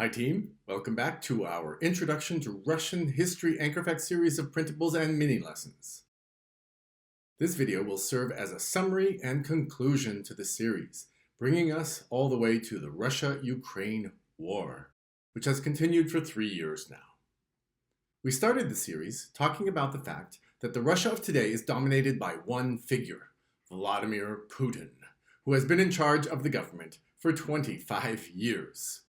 Hi team, welcome back to our Introduction to Russian History Anchor Fact series of printables and mini lessons. This video will serve as a summary and conclusion to the series, bringing us all the way to the Russia-Ukraine War, which has continued for 3 years now. We started the series talking about the fact that the Russia of today is dominated by one figure, Vladimir Putin, who has been in charge of the government for 25 years.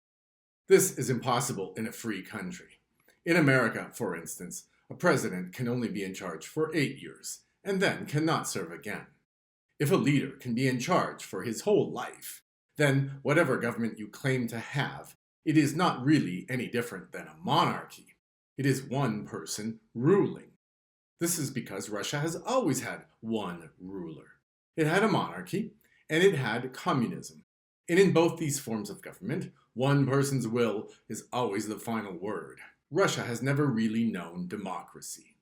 This is impossible in a free country. In America, for instance, a president can only be in charge for 8 years, and then cannot serve again. If a leader can be in charge for his whole life, then whatever government you claim to have, it is not really any different than a monarchy. It is one person ruling. This is because Russia has always had one ruler. It had a monarchy, and it had communism. And in both these forms of government, one person's will is always the final word. Russia has never really known democracy.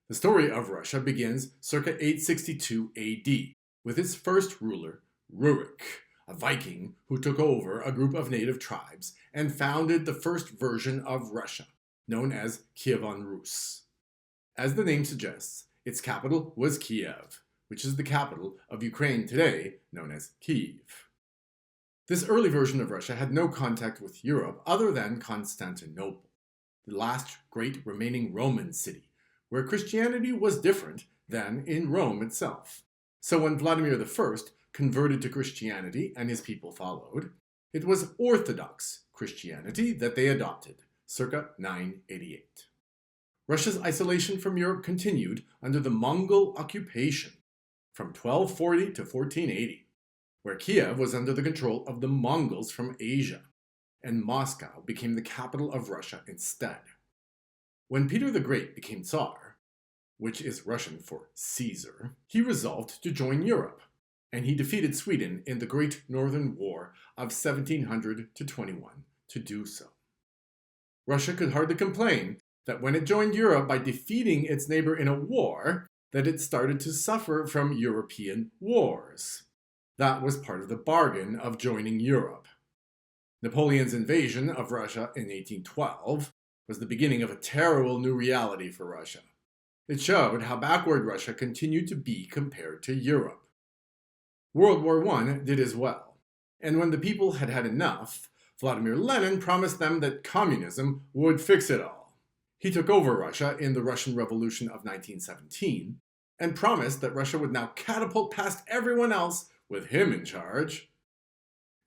The story of Russia begins circa 862 AD, with its first ruler, Rurik, a Viking who took over a group of native tribes and founded the first version of Russia, known as Kievan Rus. As the name suggests, its capital was Kiev, which is the capital of Ukraine today, known as Kyiv. This early version of Russia had no contact with Europe other than Constantinople, the last great remaining Roman city, where Christianity was different than in Rome itself. So when Vladimir I converted to Christianity and his people followed, it was Orthodox Christianity that they adopted, circa 988. Russia's isolation from Europe continued under the Mongol occupation from 1240 to 1480. Where Kiev was under the control of the Mongols from Asia, and Moscow became the capital of Russia instead. When Peter the Great became Tsar, which is Russian for Caesar, he resolved to join Europe, and he defeated Sweden in the Great Northern War of 1700-21 to do so. Russia could hardly complain that when it joined Europe by defeating its neighbor in a war, that it started to suffer from European wars. That was part of the bargain of joining Europe. Napoleon's invasion of Russia in 1812 was the beginning of a terrible new reality for Russia. It showed how backward Russia continued to be compared to Europe. World War I did as well, and when the people had had enough, Vladimir Lenin promised them that communism would fix it all. He took over Russia in the Russian Revolution of 1917 and promised that Russia would now catapult past everyone else with him in charge.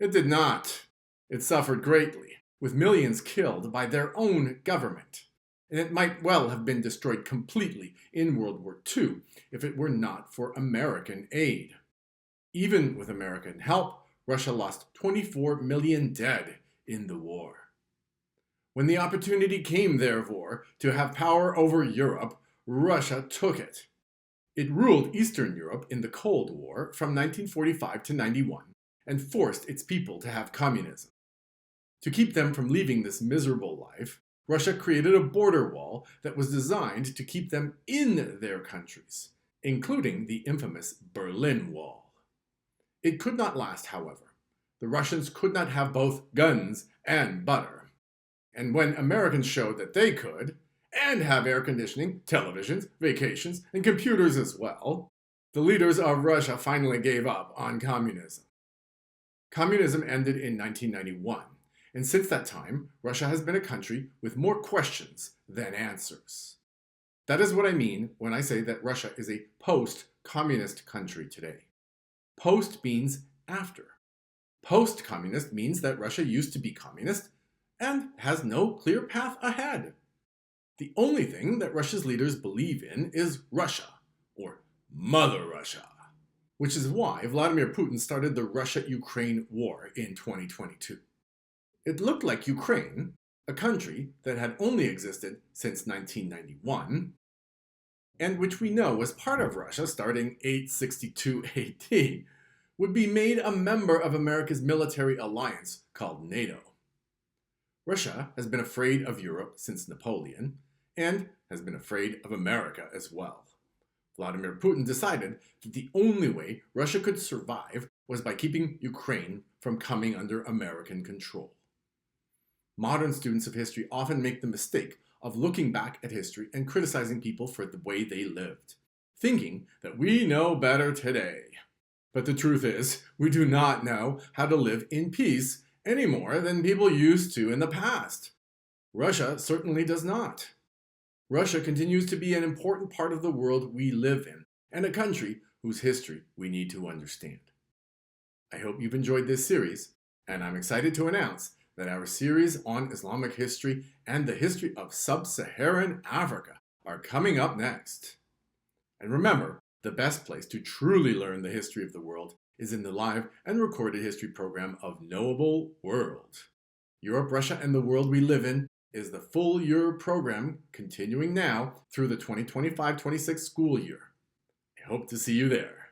It did not. It suffered greatly, with millions killed by their own government, and it might well have been destroyed completely in World War II if it were not for American aid. Even with American help, Russia lost 24 million dead in the war. When the opportunity came, therefore, to have power over Europe, Russia took it. It ruled Eastern Europe in the Cold War from 1945 to 91 and forced its people to have communism. To keep them from leaving this miserable life, Russia created a border wall that was designed to keep them in their countries, including the infamous Berlin Wall. It could not last, however. The Russians could not have both guns and butter. And when Americans showed that they could, and have air conditioning, televisions, vacations, and computers as well, the leaders of Russia finally gave up on communism. Communism ended in 1991, and since that time, Russia has been a country with more questions than answers. That is what I mean when I say that Russia is a post-communist country today. Post means after. Post-communist means that Russia used to be communist and has no clear path ahead. The only thing that Russia's leaders believe in is Russia, or Mother Russia, which is why Vladimir Putin started the Russia-Ukraine war in 2022. It looked like Ukraine, a country that had only existed since 1991, and which we know was part of Russia starting 862 AD, would be made a member of America's military alliance called NATO. Russia has been afraid of Europe since Napoleon, and has been afraid of America as well. Vladimir Putin decided that the only way Russia could survive was by keeping Ukraine from coming under American control. Modern students of history often make the mistake of looking back at history and criticizing people for the way they lived, thinking that we know better today. But the truth is, we do not know how to live in peace any more than people used to in the past. Russia certainly does not. Russia continues to be an important part of the world we live in, and a country whose history we need to understand. I hope you've enjoyed this series, and I'm excited to announce that our series on Islamic history and the history of sub-Saharan Africa are coming up next. And remember, the best place to truly learn the history of the world is in the live and recorded history program of Knowable World. Europe, Russia, and the World We Live In is the full year program continuing now through the 2025-26 school year. I hope to see you there.